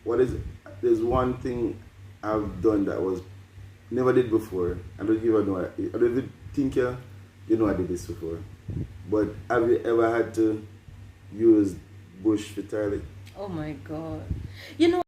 what is there's one thing I've done that was never did before. I don't even know. I don't even think you know I did this before. But have you ever had to use bush for toilet? Oh my God. You know.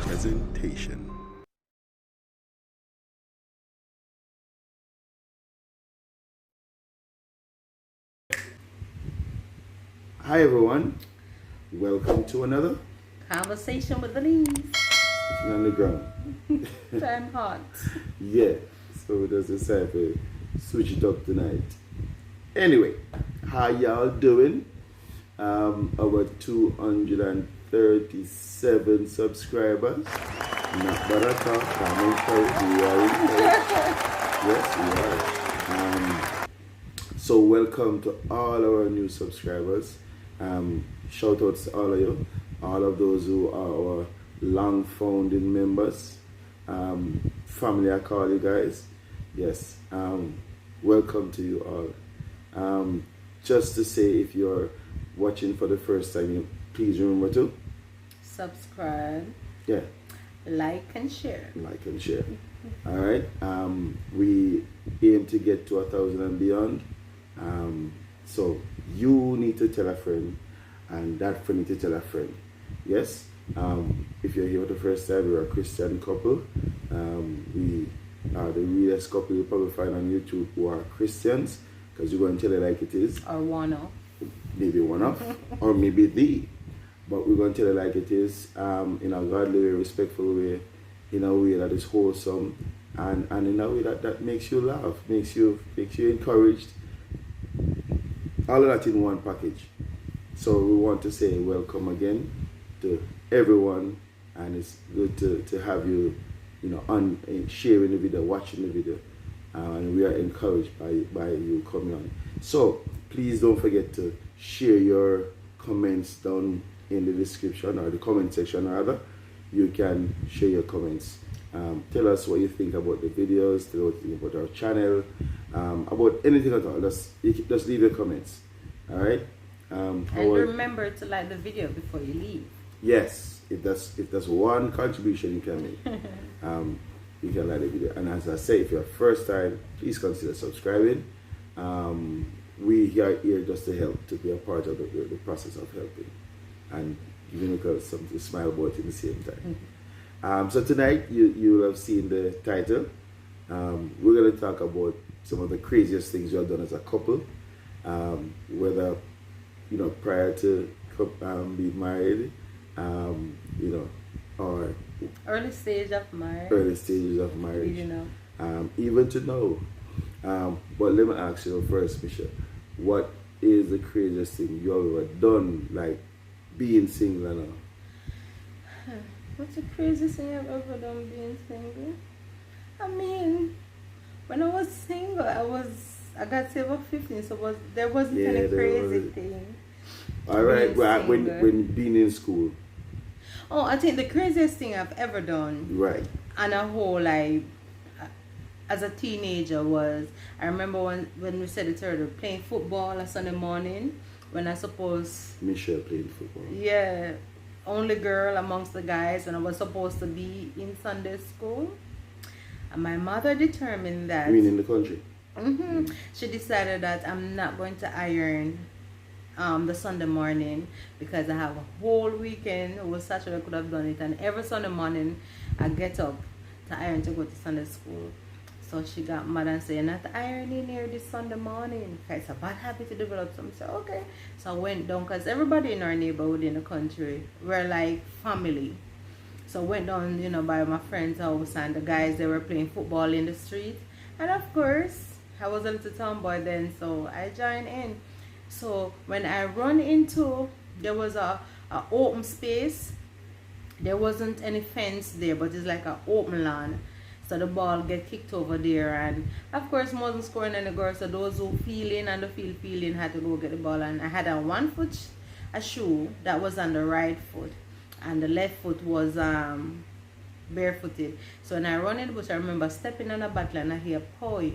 Presentation. Hi everyone, welcome to another Conversation with the Leaves. Sitting on the ground. I'm hot. Yeah, so there's decide to switch it up tonight. Anyway, how y'all doing? Our 237 subscribers. Not bad at all. Yes, we are. So welcome to all our new subscribers. Shout outs to all of you, all of those who are our long founding members. Family, I call you guys. Yes. Welcome to you all. Just to say, if you're watching for the first time, please remember to subscribe. Yeah. Like and share. Like and share. All right. We aim to get to 1,000 and beyond. So you need to tell a friend, and that friend need to tell a friend. Yes. If you're here for the first time, we're a Christian couple. We are the realest couple you'll probably find on YouTube who are Christians, because you're going to tell it like it is. Or one of. Maybe one of, or maybe the. But we're going to tell it like it is, in a godly way, respectful way, in a way that is wholesome, and in a way that makes you laugh, makes you encouraged. All of that in one package. So we want to say welcome again to everyone, and it's good to have you, on sharing the video, watching the video, and we are encouraged by you coming on. So please don't forget to share your comments down in the description, or the comment section rather. You can share your comments. Tell us what you think about the videos, tell us what you think about our channel, about anything at all. Just leave your comments. Alright? And remember to like the video before you leave. Yes, if that's one contribution you can make, you can like the video. And as I say, if you're first time, please consider subscribing. We are here just to help, to be a part of the process of helping, and giving you something to smile about at the same time. So tonight, you have seen the title. We're going to talk about some of the craziest things you have done as a couple, whether prior to being married, or early stage of marriage. Early stages of marriage. Even to know. But let me ask you first, Michelle, what is the craziest thing you have ever done, like being single and all? What's the craziest thing I've ever done being single? I mean, when I was single, I got saved at 15, so there wasn't any crazy thing. All right, when being in school. Oh, I think the craziest thing I've ever done, right, on a whole, like, as a teenager was, I remember when we said it earlier, playing football on Sunday morning, when I suppose... Michelle playing football. Yeah, only girl amongst the guys, and I was supposed to be in Sunday school. And my mother determined that... You mean in the country? Mm-hmm. She decided that I'm not going to iron the Sunday morning, because I have a whole weekend. It was Saturday I could have done it, and every Sunday morning I get up to iron to go to Sunday school. So she got mad and said, not ironing here this Sunday morning. It's a bad habit to develop. So I said, okay. So I went down, because everybody in our neighborhood in the country were like family. So I went down, by my friend's house, and the guys, they were playing football in the street. And of course, I was a little tomboy then, so I joined in. So when I run into, there was a open space. There wasn't any fence there, but it's like an open land. So the ball get kicked over there, and of course, wasn't scoring any goals. So those who feeling and the feeling had to go get the ball. And I had a 1 foot a shoe that was on the right foot, and the left foot was barefooted. So when I run in the bush, I remember stepping on the battle and I hear poi.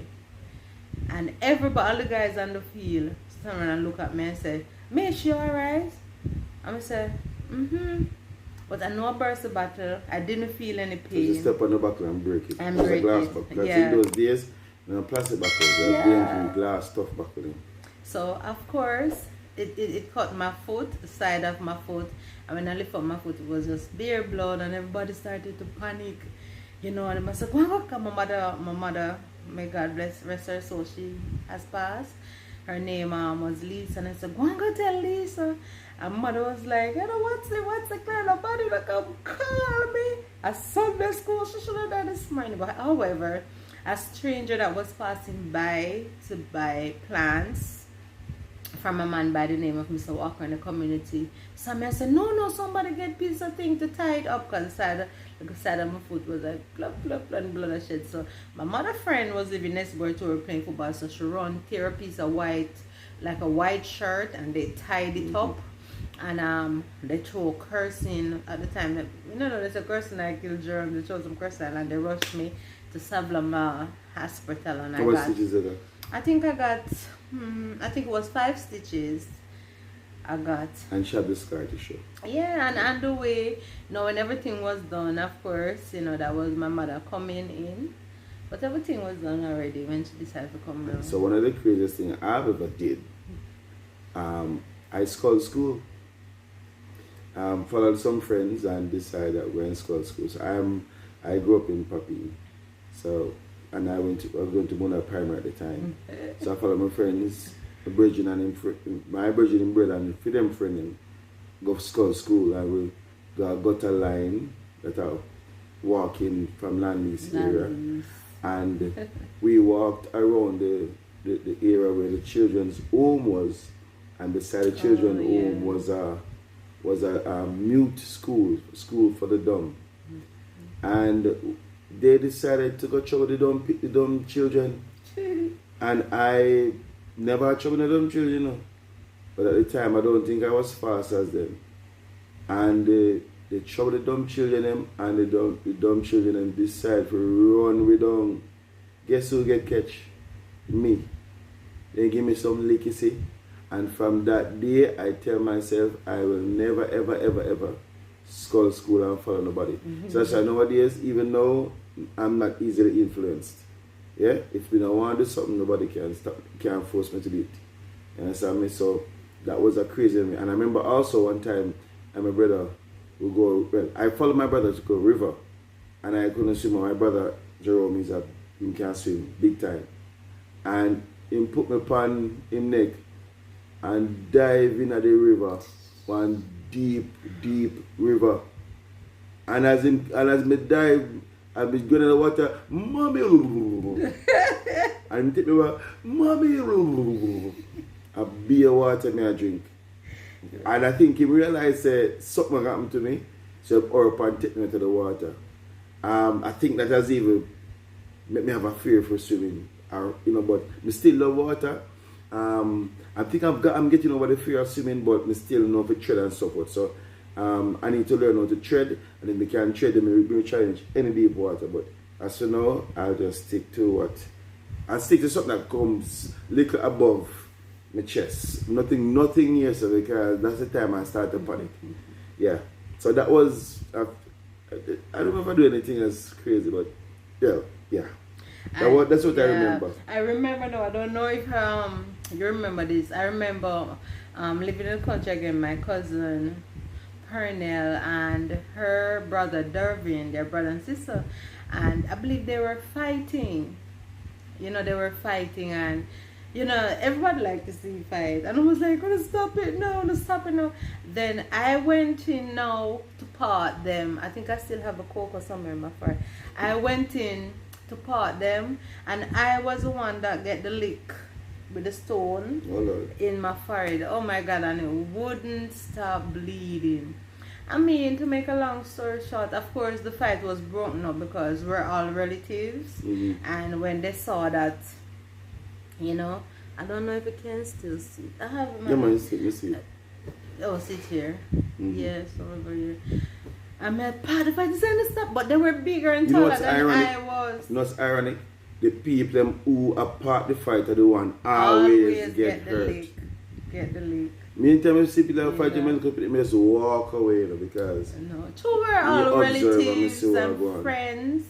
And everybody, all the guys on the field, stand around and look at me and say, "Miss, you alright?" And I said, "Mm-hmm." But I know I burst the battle. I didn't feel any So pain. you step on the buckle and break it. And It's break a glass it. buckle. Because Yeah. in those days, plastic buckles, they Yeah. are dangerous glass, tough buckling. So of course, it cut my foot, the side of my foot. And when I lift up my foot, it was just bare blood, and everybody started to panic. You know, and I said, "Go come, my mother, may God bless, rest her soul, she has passed. Her name was Lisa." And I said, "Go and go tell Lisa." And mother was like, "You know, what's the kind of body that come call me at Sunday school? She should have done this morning." But however, a stranger that was passing by to buy plants from a man by the name of Mr. Walker in the community. So I said, no, somebody get piece of thing to tie it up, because the side of my foot was like plop, and blood and shit. So my mother friend was living next door to her playing football, so she run, tear a piece of white, like a white shirt, and they tied it up. And they throw cursing at the time. That, there's a cursing I killed germ. They throw some cursing and they rushed me to Savlama Hospital. And How much stitches are that? I think it was 5 stitches I got. And she had the scar to show. Yeah, and on the way, when everything was done, of course, that was my mother coming in. But everything was done already when she decided to come around. So one of the craziest things I've ever did, I called school. Followed some friends and decided that we're in school. So I grew up in Papi. So, and I was going to Mona Primary at the time. So I followed my friends, my brethren and brother and for them friend and go to school, and we got a line that I walking from Landlease area. And we walked around the area where the children's home was, and beside the children's home was a mute school for the dumb. And they decided to go trouble the dumb children. And I never had trouble with the dumb children, But at the time, I don't think I was fast as them. And they trouble the dumb children, and the dumb children decide to run with them. Guess who get catch? Me. They give me some licky. And from that day, I tell myself I will never, ever, ever, ever school and follow nobody. So that's why nowadays, even though I'm not easily influenced, yeah, if we don't want to do something, nobody can force me to do it. You understand me? So that was a crazy thing. And I remember also one time, my brother would go, I followed my brother to go river, and I couldn't swim. My brother Jerome he can swim big time, and he put me upon him neck and dive in the river, one deep river. And as me dive, I be going in the water, "Mommy," and take me over, "Mommy," a beer water me I drink. And I think he realized something happened to me, so he up and take me to the water. I think that has even made me have a fear for swimming, but I still love water. I think I'm getting over the fear of swimming, but I still know to tread and so forth. So I need to learn how to tread, and then we can tread and we challenge any deep water. But as for now, I'll just stick to something that comes little above my chest. Nothing here, so because that's the time I start to panic. Yeah. So that was I don't know if I do anything as crazy, but yeah. That's what I remember. I remember now. I don't know if you remember this. I remember living in the country again. My cousin Pernell and her brother Dervin, their brother and sister, and I believe they were fighting. They were fighting, and everybody liked to see fight. And I was like, "Let's stop it now! Let's stop it now!" Then I went in now to part them. I think I still have a coke or somewhere in my fire. I went in to part them, and I was the one that get the lick with the stone Oh Lord. in my forehead. Oh my God, and it wouldn't stop bleeding. I mean, to make a long story short, of course the fight was broken up because we're all relatives, and when they saw that, you know, I don't know if you can still see. I have my Yeah, man, you see. oh, sit here. Yes, over here. I met part the fight and stuff, but they were bigger and You know taller what's than ironic? I was. You know what's ironic? The people them who are part the fight are the one always get the hurt. lick. Get the lick. Me and time see people fight, Yeah. me just walk away, you know, because No, two were all observe and relatives see what and go on. friends,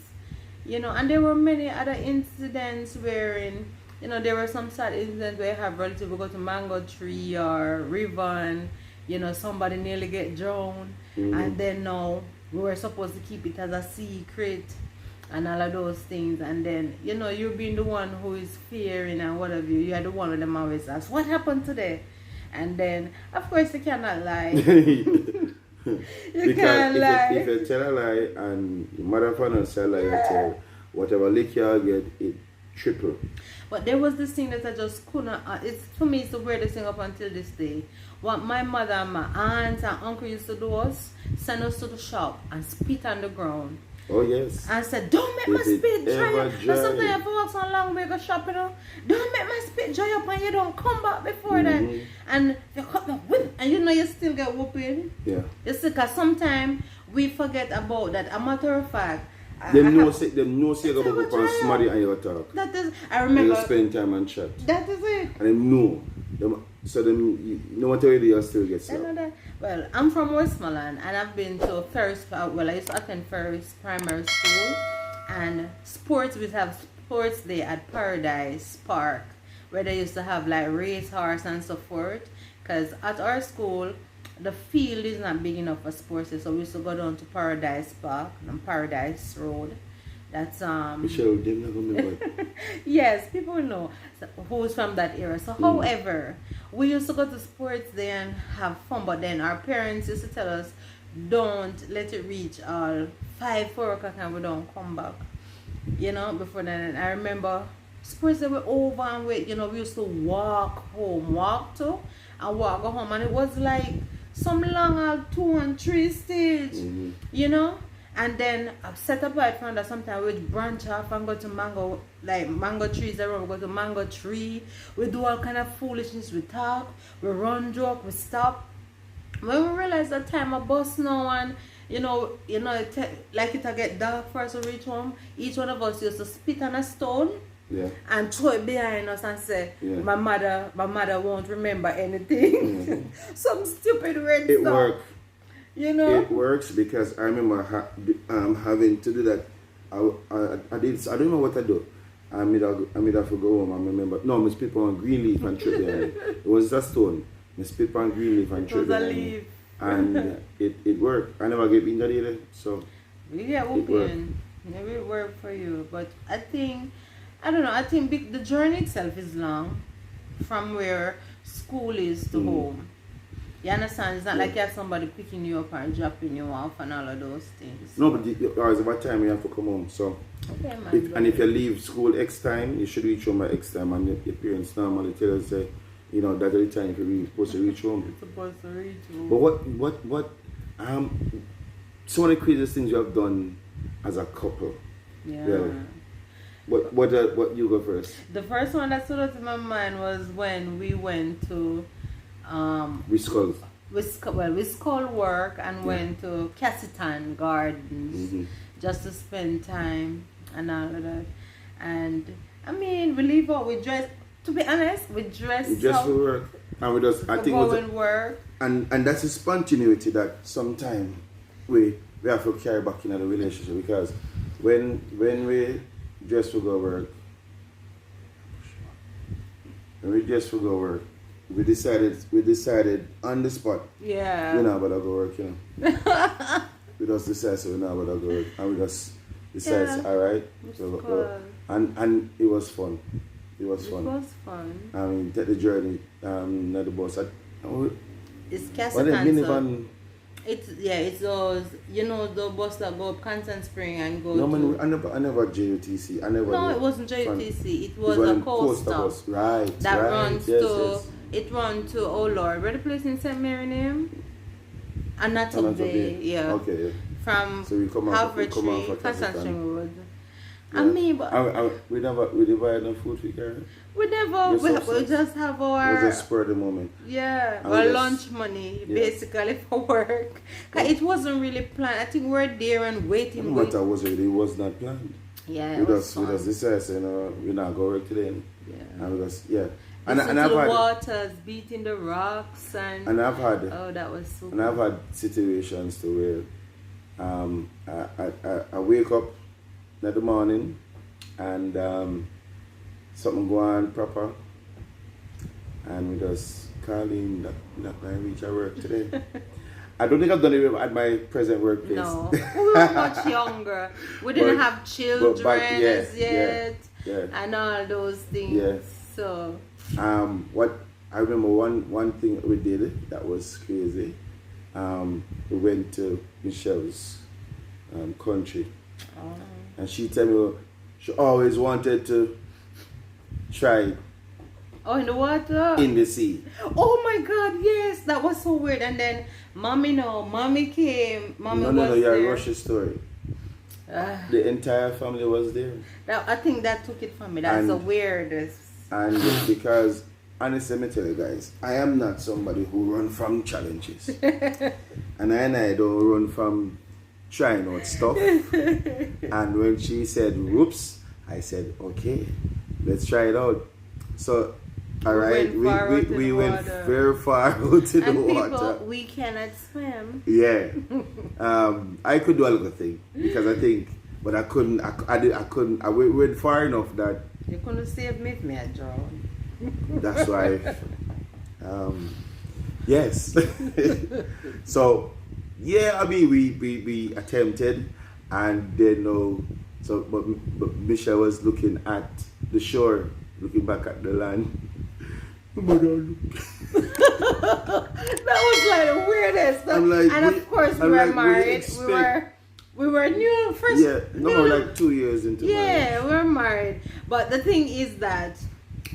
you know, and there were many other incidents wherein, you know, there were some sad incidents where you have relatives who go to Mango Tree or River and, you know, somebody nearly get drowned, and then now we were supposed to keep it as a secret and all of those things, and then, you know, you being the one who is fearing and whatever, you are the one with them always ask, what happened today? And then, of course, you cannot lie. You can't lie. If you tell a lie and your mother father tell a lie, you tell whatever lick you get, it triple. But there was this thing that I just couldn't. It's for me, it's the weirdest thing up until this day. What my mother and my aunt and uncle used to do was send us to the shop and spit on the ground. Oh yes. And said, don't make my If it spit dry ever up. dry. But sometimes I have to walk so long way go shop, you know. Don't make my spit dry up and you don't come back before that. And you cut the whip and you know you still get whooping. Yeah. You see, because sometimes we forget about that. A matter of fact, Them know say you go ever up on dry somebody up. and you talk. That is, I You remember. just spend time and chat. That is it. And them know. So no matter where you still get I slapped. know that. Well, I'm from Westmoreland and I've been to Ferris. Well, I used to attend Ferris Primary School, and sports, we have sports day at Paradise Park where they used to have like racehorse and so forth. Because at our school, the field is not big enough for sports, so we used to go down to Paradise Park on Paradise Road. That's Michelle, them not gonna remember. yes, people know who's from that era. So, however, we used to go to sports day and have fun, but then our parents used to tell us, don't let it reach 5-4 o'clock and we don't come back. You know, before then. And I remember sports day were over and we used to walk to and walk go home, and it was like some long 2 and 3 stage, you know. And then I've set up right from that. Sometimes we branch off and go to mango trees around. We go to mango tree. We do all kind of foolishness. We talk, we run, joke, we stop. When we realize that time of bus now and like it get dark for us to reach home, each one of us used to spit on a stone. Yeah. And throw it behind us and say, Yeah. my mother won't remember anything. Some stupid weird It stuff. worked. You know? It works because I remember having to do that. I did. I don't know what I do. I made have to go home. I remember. No, I spit on Greenleaf and trip behind it. It was a stone. I spit on Greenleaf and trip behind it. And it worked. I never get beaten that either. So We get whooping. Maybe it worked for you. But I think the journey itself is long from where school is to home. You understand? It's not like you have somebody picking you up and dropping you off and all of those things. no, but there's about time you have to come home. So Okay, man. if you leave school X time, you should reach home at X time. And your parents normally tell us that that's the time you're supposed to reach home. It's supposed to reach home. But what some of the craziest things you have done as a couple. Yeah. What you go first? The first one that stood out in my mind was when we went to Whiskers. we school work and went to Cassitan Gardens just to spend time and all of that. And I mean, we leave out, we dress. To be honest, we dress for work, and we just I think work. And that's a spontaneity that sometimes we have to carry back in the relationship, because when we dress for go work, we decided on the spot. Yeah. We're not about to go work, We just decided so we're not about to go work, and we just decided alright. So and it was fun. It was fun. I mean, take the journey, not the bus. It's Cassitan. It's those, the bus that go up Canton Spring and go No, to. man, I never JUTC. I never. No, did. it wasn't Fun. JTC. It It's was one a of them coaster coaster bus. Right, that right. runs Yes, to. yes. It runs to, oh Lord, where the place in St. Mary name? Anatomy Bay, yeah. Okay. Yeah. From So we come out. Harvard We come out Tree, for Canton Cassitan. Spring Road. Yeah. I mean, but we never had no food we carry. we never. We just have our. It was a spur of the moment. Yeah, And our we just- lunch money yeah. basically for work. 'Cause it wasn't really planned. I think we're there and waiting. But that was really was not planned. Yeah, it With was us, fun. decided, we're not going to work today. Yeah. And we just, yeah. And Listen to I've the had, waters beating the rocks and I've had, oh, that was super. and I've had situations to where, I wake up in the morning and something go on proper, and we just call in that I reach our work today. I don't think I've done it at my present workplace. No, we were much younger. We didn't have children as yet, and all those things. Yeah. So. What I remember one thing we did that was crazy. We went to Michelle's country, and she told me she always wanted to try Oh, in the water? in the sea. Oh my God, yes, that was so weird. And then mommy came. Mommy was No, you're there. a Russia story. The entire family was there. I think that took it from me. That's the weirdest. And because, honestly, let me tell you guys, I am not somebody who run from challenges. and I don't run from trying out stuff. And when she said, whoops, I said, okay, let's try it out. So, all right, we went very far out to the water. We cannot swim. Yeah. I could do a little thing because I think, but I couldn't, I went far enough that You couldn't save me if me a drown. that's why, yes. So, yeah, I mean, we attempted, and then but Michelle was looking at the shore, looking back at the land. That was like the weirdest stuff. Like, and of course we were married. We were new first. Yeah, no, like 2 years into marriage. Yeah, we were married. But the thing is that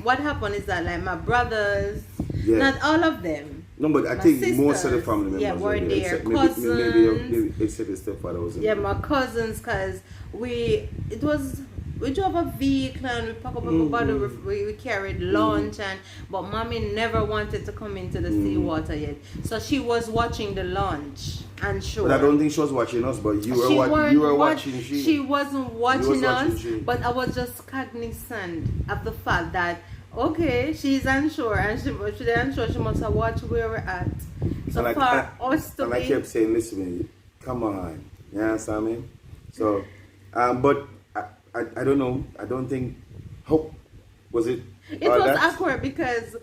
what happened is that like my brothers, not all of them. No, but I think most of the family members were there. Except Cousins. maybe except the stepfather was in Yeah, there. my cousins, because we drove a vehicle and we packed up everybody. We carried lunch, but mommy never wanted to come into the seawater yet. So she was watching the lunch and show. But I don't think she was watching us, but you were watching she. She wasn't watching us, she. but I was just cognizant of the fact that okay, she's unsure and she's unsure she must have watched where we're at. So and for us to and be, I kept saying, listen to me, come on. You understand me? So but I don't know. I don't think. Hope was it? It was awkward because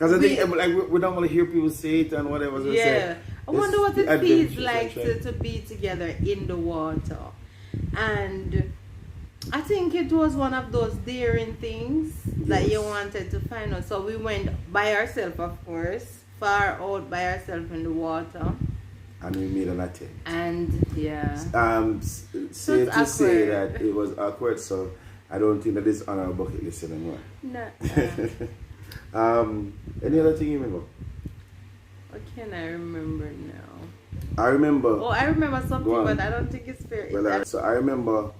I think like we don't want to hear people say it and whatever. So yeah, I wonder what it adventure, feels like to be together in the water, and I think it was one of those daring things that you wanted to find out. So we went by ourselves, of course, far out by ourselves in the water. And we made an attempt. And yeah. Safe to say that it was awkward, so I don't think that is on our bucket list anymore. No. Any other thing you remember? What can I remember now? I remember. Oh, I remember something, but I don't think it's fair. Well, so I remember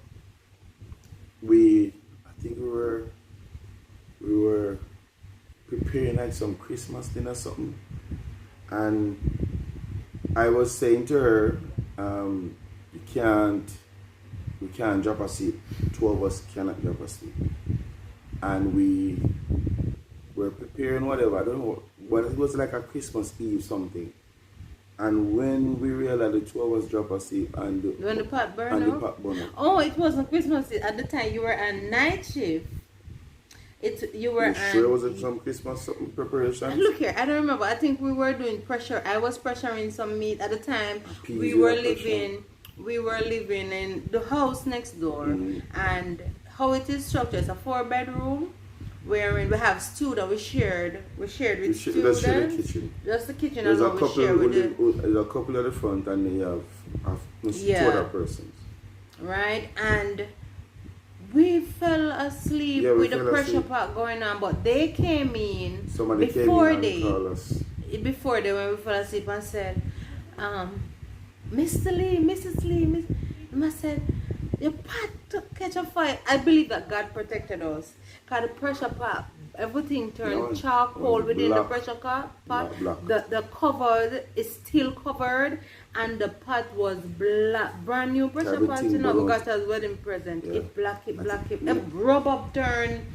I think we were preparing like some Christmas dinner or something, and I was saying to her, we can't drop a seat. Two of us cannot drop a seat. And we were preparing whatever. I don't know what it was, like a Christmas Eve something. And when we realized the two of us drop a seat and when the pot burned up? Oh, it wasn't Christmas Eve. At the time you were on night shift. Sure, was it some Christmas preparation? Look here, I don't remember. I think we were doing pressure. I was pressuring some meat at the time. We were living in the house next door, and how it is structured, it's a 4-bedroom wherein we have stew that we shared with Just share the students. kitchen. Just the kitchen There's a alone we couple. share with the There's a couple at the front, and then you have two Yeah. other persons. right, and we fell asleep Yeah, we with the fell pressure asleep. pot going on, but they came in Somebody came before in and they called us. before they when we fell asleep and said, Mr. Lee, Mrs. Lee, and I said, your pot catch a fire. I believe that God protected us. Cause the pressure pot, everything turned No, charcoal it was within the black. pressure pot. Black. The cover is still covered, and the pot was black, brand new pressure pot. Everything You know, burnt. because as wedding present, Yeah. it black. Yeah. It rub up turn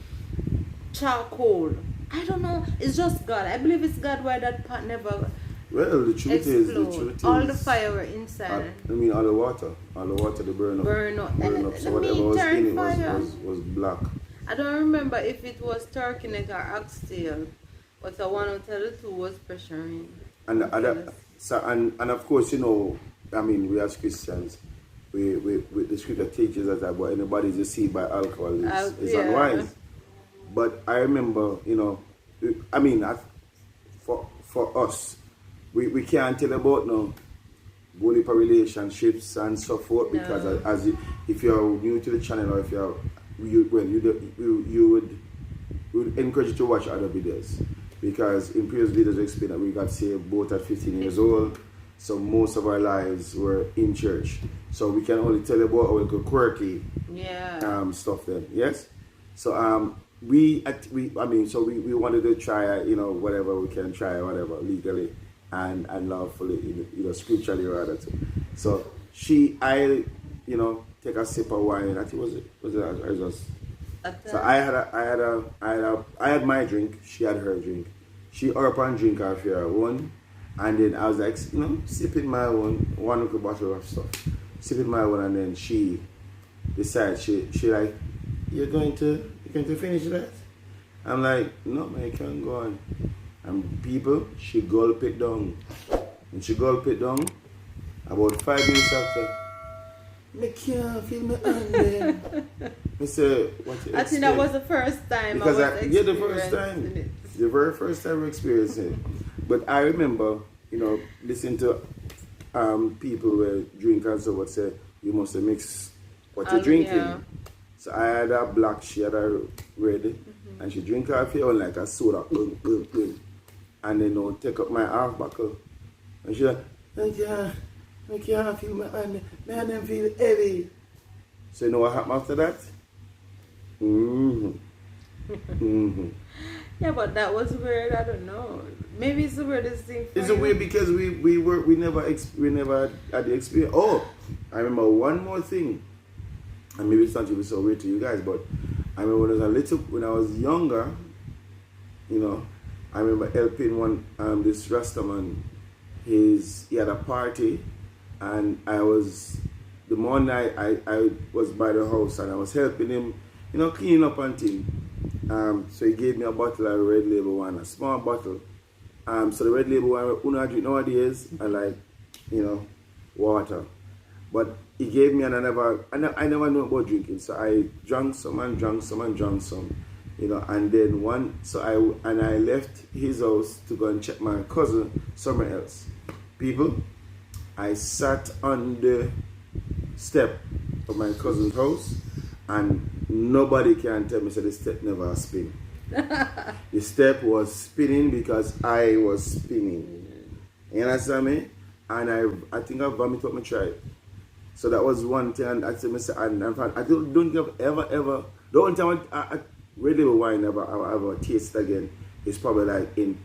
charcoal. I don't know. It's just God. I believe it's God why that pot never Well, the truth explode. is, All the fire were inside. I mean, all the water they burn up. Burn up. Burn And up. the So whatever was meat in it turned fire. was black. I don't remember if it was turkey neck or oxtail, but the one out of the two was pressuring. And and of course, you know, I mean, we as Christians, we the scripture teaches us that what anybody is deceived by alcohol is Yeah. unwise. But I remember, you know, I mean, for us, we can't tell about no good relationships and so forth because No. if you're new to the channel or if we would encourage you to watch other videos because in previous videos we explained that we got saved both at 15 years old, so most of our lives were in church, so we can only tell about our quirky stuff then. Yes, so we wanted to try, you know, whatever we can try, whatever legally and lawfully, you know, scripturally rather too. So I take a sip of wine. I think I just. So I had my drink. She had her drink. She up and drink her one, and then I was like, you know, sipping my one little bottle of stuff, sipping my one, and then she decides she like, you're going to finish that? I'm like, no man, you can't go on. And people, she gulp it down. And she gulp it down. About 5 minutes after, I can't feel my hand then. I said, what you I think that was the first time because the first experiencing time. it. The very first time we experienced it. But I remember, you know, listening to people who drink and so what say, you must mix what you're drinking. Yeah. So I had a black, she had a red, and she drink her feel like a soda. And then take up my half buckle. And she like, I can't feel my hand. My hand feel heavy. So you know what happened after that? Yeah, but that was weird. I don't know. Maybe it's the weirdest thing. For It's you. weird because we never had the experience. Oh, I remember one more thing, and maybe it's not even so weird to you guys, but I remember when I was younger, you know, I remember helping this Rastaman. He had a party, and the morning I was by the house and I was helping him, you know, cleaning up and things. So he gave me a bottle of Red Label wine, a small bottle. So the Red Label wine I drink nowadays, I like, you know, water. But he gave me, and I never knew about drinking. So I drank some and drank some and drank some, you know. And then I left his house to go and check my cousin somewhere else. People, I sat on the step of my cousin's house, and nobody can tell me that the step never spin. The step was spinning because I was spinning. You understand me? And I think I vomited up my tribe. So that was one thing. And I said, and in fact, I don't think I've ever. The only time I really wine I ever taste again is probably like in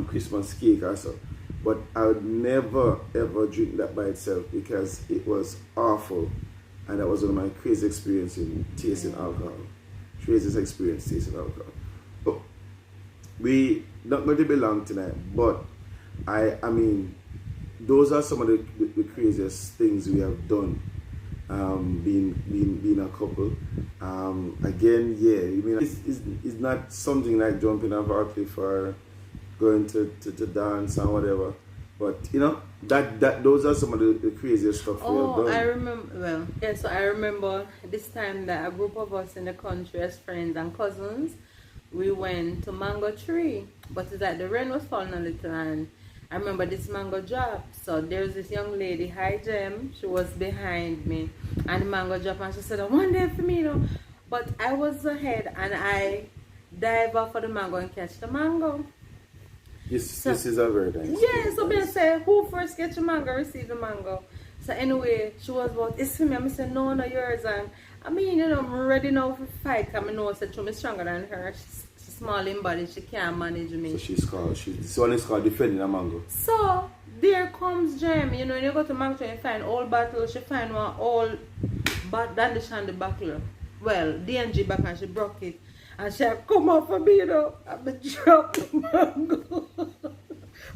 Christmas cake or so. But I would never ever drink that by itself because it was awful. And that was one of my crazy experiences in tasting alcohol. Craziest experience tasting alcohol. Oh, we not going to be long tonight, but I mean, those are some of the craziest things we have done. Being a couple. Again, yeah, I mean, it's not something like jumping off a cliff or going to dance or whatever. But you know, that those are some of the craziest stuff we have done. I remember. Well, yeah. So I remember this time that a group of us in the country, as friends and cousins, we went to mango tree, but it's like the rain was falling a little, and I remember this mango dropped. So there's this young lady, hi Jem, she was behind me, and the mango dropped, and she said, "One day for me, you know." But I was ahead, and I dive off for the mango and catch the mango. This is a very nice. Yeah, so I say, who first get the mango, receive the mango. So anyway, she was about, it's for me. I said, no, no, yours. And I mean, you know, I'm ready now for fight. Because I know that she's stronger than her. She's small in body. She can't manage me. So this one is called defending a mango. So there comes Jem. You know, when you go to mango and find old bottle, she find one old dandelion on the buckle. Well, DNG back and she broke it. And she come up for me, you know. I drop the mango.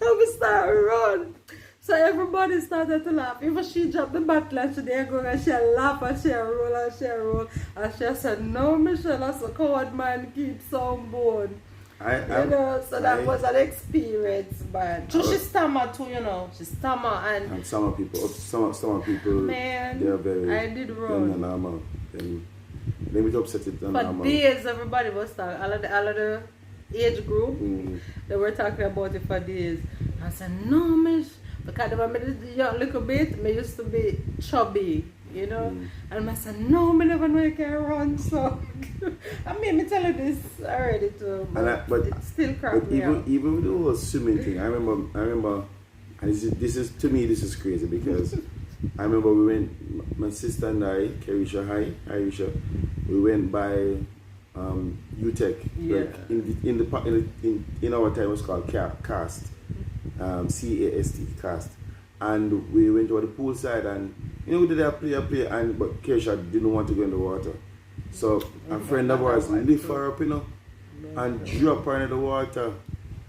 I start run. So everybody started to laugh. Even she dropped the bottle and she there go and she laugh and she roll and she roll. And she said, "No, Michelle, that's a coward man keeps on bone." You know, so that was an experience, man. So she stammered too, you know. She stammered and some people, man, they are very. I did wrong. Normal. They would upset it. For days, everybody was talking. All of the age group, they were talking about it for days. I said, "No, Miss." Because when I was young little bit, I used to be chubby, you know. And I said, "No, I never know you can run." So, I mean, I tell you this already too, but it still cracked me up. Even with the whole swimming thing, I remember, and this is to me, this is crazy because I remember we went, my sister and I, Aisha, we went by UTEC, like in our time it was called CAST. CAST, cast, and we went to the poolside, and you know we did a play, and but Keisha didn't want to go in the water, so a friend of ours lift her up, you know, and drop her in the water,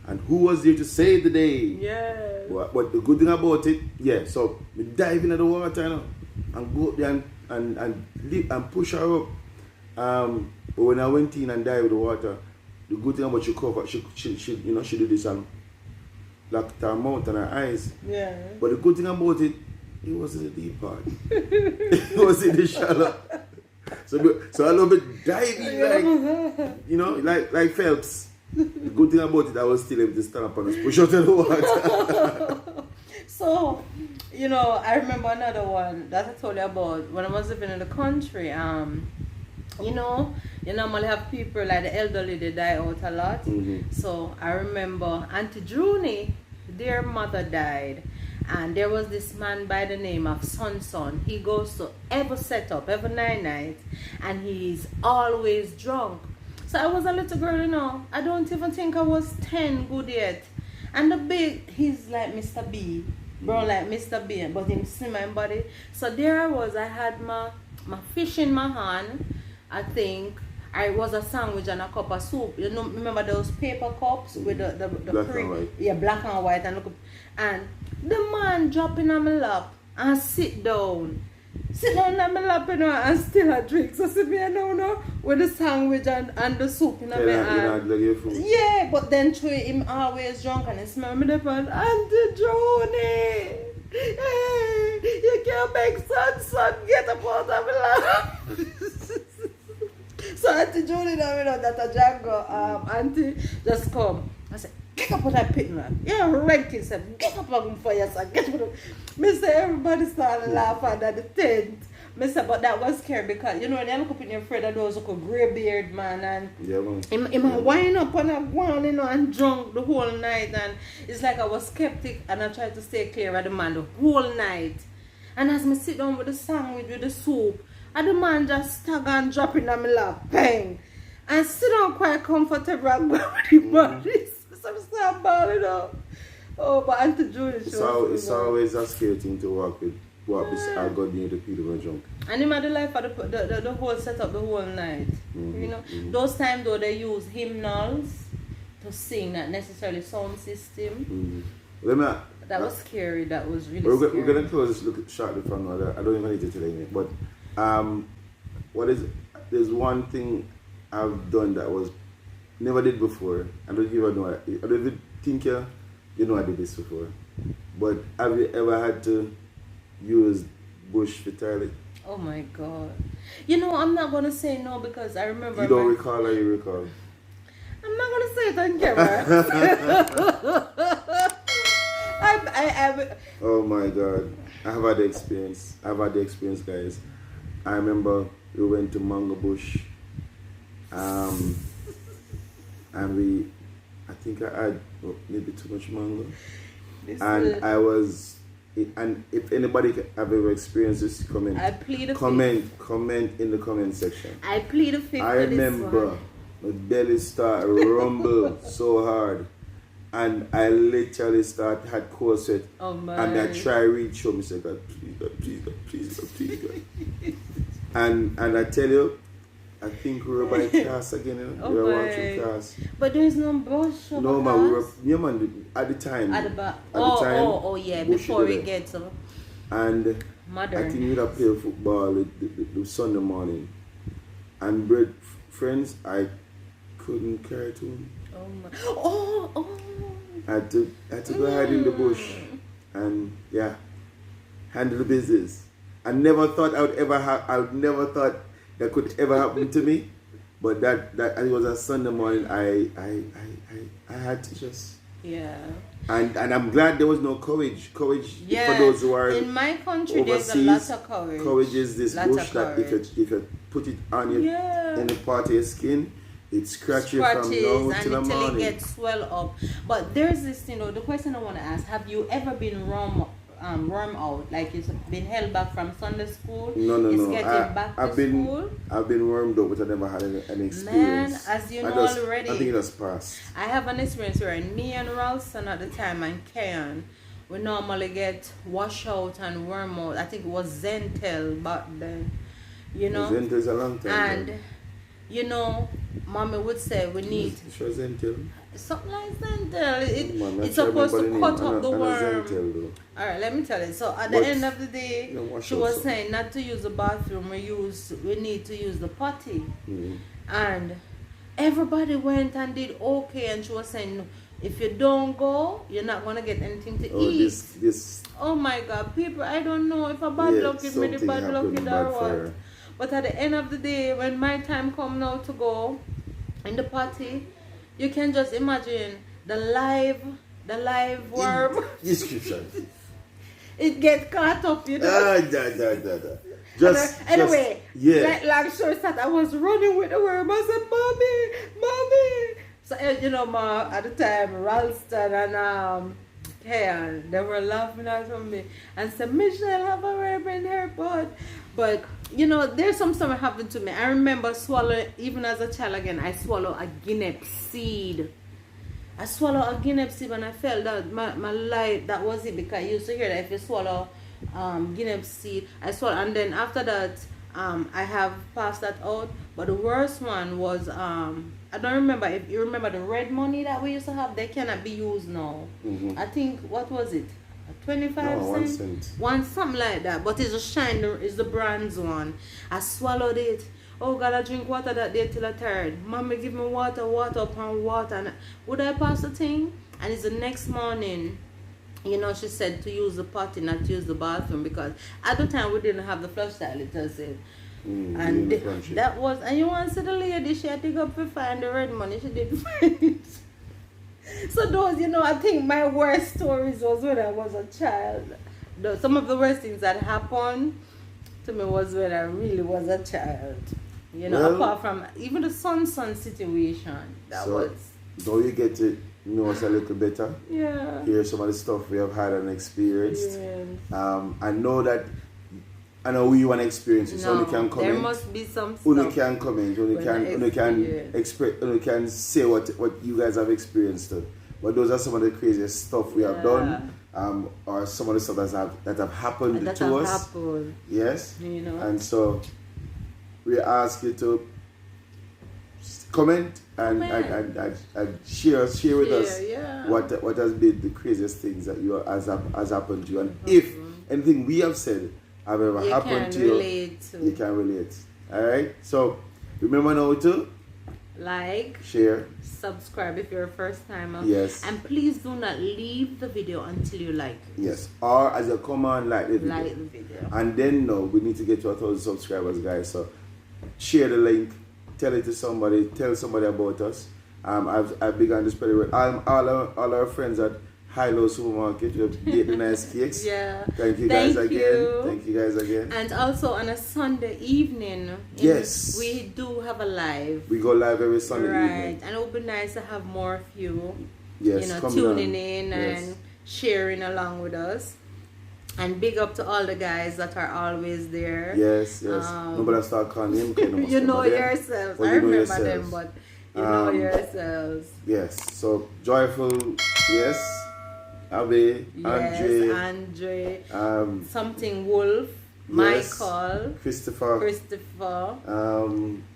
and who was there to save the day? Yeah. But the good thing about it, yeah, so we dive into the water, you know, and go up there and push her up. But when I went in and dived in the water, the good thing about she cover, she you know, she did this and locked her mouth and her eyes. Yeah. But the good thing about it was in the deep part. It was in the shallow. So I love it diving like, you know, like Phelps. The good thing about it, I was still able to stand up and push out of the water. So, you know, I remember another one that I told you about when I was living in the country. You know, you normally have people like the elderly, they die out a lot. So I remember Auntie Junie, their mother died, and there was this man by the name of Son. He goes to every setup, every night, and he's always drunk. So I was a little girl, you know. I don't even think I was 10 good yet. And the big, he's like Mr. B, bro, like Mr. B, but him slim in body. So there I was. I had my fish in my hand. I think I was a sandwich and a cup of soup. You know, remember those paper cups with the black and white. Yeah, black and white, and the man dropping on my lap and sit down on my lap, you know, and still a drink. So sit me now with the sandwich and the soup in my hand. Yeah, but then Troy him always drunk and he smell me the pan. Auntie Joni, hey, you can't make son get up out of my lap. So Auntie Julie, now you know that a Django, Auntie just come. I said, get up on that pit, man. You're ranking, said, get up on for yourself. Get up. Mister, everybody started laughing at the tent. Mister, but that was scary because, you know, when you look up in your friend, that was like a grey beard man, and yeah, man. Him wind up on a one, you know, and drunk the whole night, and it's like I was skeptic and I tried to stay clear of the man the whole night. And as me sit down with the sandwich, with the soup, and the man just stagger and drop in on my lap, bang. And sit down quite comfortable and go with the body. So I start balling up. Oh, but Auntie Julie, it's always a scary thing to walk beside God near the people who are drunk. And him had the life of the whole setup the whole night. You know, those times though they use hymnals to sing, not necessarily sound system. That was scary. That was really scary. We're gonna close this look shortly from now. I don't even need to tell you, but there's one thing I've done that was never did before. I don't even think you know I did this before. But have you ever had to use bush for toilet? Oh my God. You know, I'm not gonna say no because I remember. You don't recall or you recall? say it on camera. Oh my God. I've had the experience, guys. I remember we went to Mango Bush. And I think I had maybe too much mango. And if anybody have ever experienced this, comment in the comment section. I plead the fifth. I remember my belly started rumble so hard, and I literally had cold sweat. Oh my! And I try reach home, say, God, please, God. And I tell you, I think we were by class again. You know? We were watching class. But there is no bush. No man, we were. Yeah man, at the time. At the back. Yeah. Bush before we get to. And modern. I think we'd have played football the Sunday morning. And friends, I couldn't carry to him. Oh my. Oh. I had to go hide in the bush and handle the business. I never thought I never thought that could ever happen to me, but that it was a Sunday morning. I had to just and I'm glad there was no courage for those who are in my country. Overseas, there's a lot of courage. Courage is this bush that if you put it on your in the part of your skin, it scratches you from now till the morning. Until it gets swell up. But there's this, the question I want to ask: have you ever been worm out? Like it's been held back from Sunday school? No. I've been wormed out, but I never had an experience. Man, as you know already, I think it has passed. I have an experience where me and Ralston at the time and Kayan, we normally get wash out and worm out. I think it was Zentel back then. Zentel's a long time. And Mommy would say we need Zentel. Something like Zentel. It's supposed to cut up the worm. Alright, let me tell you. So at the end of the day, she was saying not to use the bathroom. We need to use the potty. Mm-hmm. And everybody went and did okay. And she was saying, if you don't go, you're not gonna get anything to eat. Oh my God, people! I don't know if a bad luck is me, the bad luck is or what. But at the end of the day, when my time come now to go in the party, you can just imagine the live worm. Description. It get caught up, Anyway, like long story short, I was running with the worm. I said, Mommy. So at the time, Ralston and Kayan, they were laughing at me and said, Michelle, have a worm in her butt. But there's something happened to me. I remember swallowing, even as a child again, I swallowed a guinea seed. When I felt that my life, that was it, because I used to hear that if you swallow guinea seed, I swallow, and then after that, I have passed that out. But the worst one was, I don't remember, if you remember the red money that we used to have, they cannot be used now. Mm-hmm. I think, what was it? 25 no, cents? 1 cent. One, something like that. But it's a shine, it's the bronze one. I swallowed it. Oh God, I drink water that day till I tired. Mommy give me water upon water. And would I pass the thing? And it's the next morning, she said to use the potty, not to use the bathroom, because at the time we didn't have the flush toilet, I said. And that was, and you want to see the lady, she had to go to find the red money, she didn't find it. So those, I think my worst stories was when I was a child. Some of the worst things that happened to me was when I really was a child. Apart from even the son situation. Though you get to know us a little better. Yeah. Hear some of the stuff we have had and experienced. Yes. I know we want to experience it, so you can comment. There must be some stuff. You can comment, you can say what you guys have experienced. But those are some of the craziest stuff we have done, or some of the stuff that have happened to us. Yes. And so we ask you to comment and share with us what has been the craziest things that has happened to you, and if anything we have said have ever happened to you, you can relate. Alright, so remember now to like, share, subscribe if you're a first timer. Yes. And please do not leave the video until you like it. Yes. Or as you come on, like the video. And then we need to get to 1,000 subscribers, guys. So share the link, tell it to somebody, tell somebody about us, I've begun to spread it with all our friends at High-Low Supermarket. You get the nice cakes. Yeah. Thank you guys again. Thank you guys again. And also on a Sunday evening, yes, we do have a live. We go live every Sunday evening. Right, and it would be nice to have more of you, yes, tuning in and sharing along with us. And big up to all the guys that are always there. Yes. Nobody start calling him. You know yourselves. I remember them, but you know yourselves. Yes. So joyful. Yes. Abe, yes, Andre, something Wolf, yes, Michael, Christopher,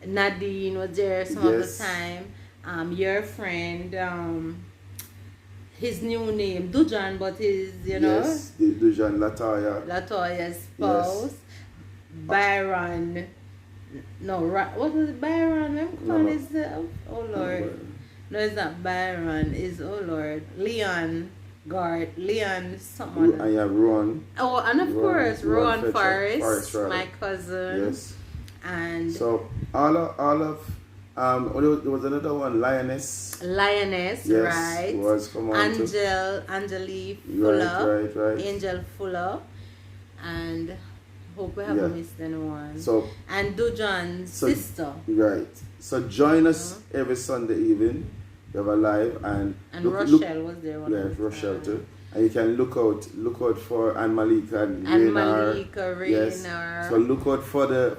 Nadine was there some of the time. Your friend, his new name Dujan, but his yes, Dujan Latoya's spouse, Byron. No, what was it? Byron? Oh Lord, no, it's not Byron. It's oh Lord, Leon, someone. And you have Ron. Oh, and of course, Ron Forrest, my cousin. Yes. And so all of there was another one, Lioness, yes, right. Was come on Angelique Fuller, right. Angel Fuller, and hope we haven't missed anyone. So and Dujan's sister. Right. So join us every Sunday evening. We have a live and Rochelle was there. Rochelle too. And you can look out for Anne Malika and Malika Rayner. Yes. So look out for the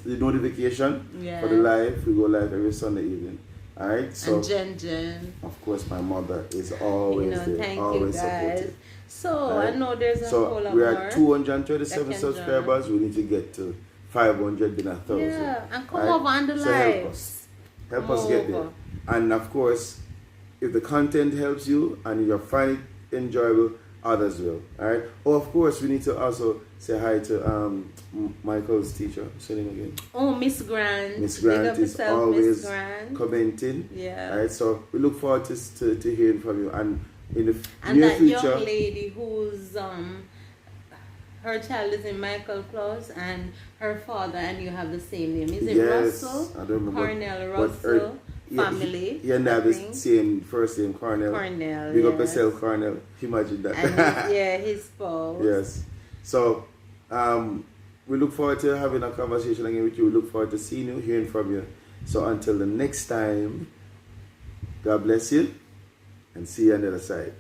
notification for the live. We go live every Sunday evening. Alright. So and Jen. Of course my mother is always there. Thank always you guys. supportive. So I know there's a whole lot more. So we are 237 subscribers. We need to get to 500 in 1,000. Yeah, and come over on the live. Help us get there. And of course, if the content helps you and you find it enjoyable, others will. Alright? Oh, of course, we need to also say hi to Michael's teacher. Say him again. Oh, Miss Grant. Miss Grant is always commenting. Yeah. Alright, so we look forward to hearing from you. And in the and near that future, young lady who's her child is in Michael Claus and her father and you have the same name. Is it Russell? I don't remember. Cornell Russell family. He and I have the same first name, Cornell. Big up yourself, Cornell. Imagine that. And his spouse. Yes. So we look forward to having a conversation again with you. We look forward to seeing you, hearing from you. So until the next time, God bless you and see you on the other side.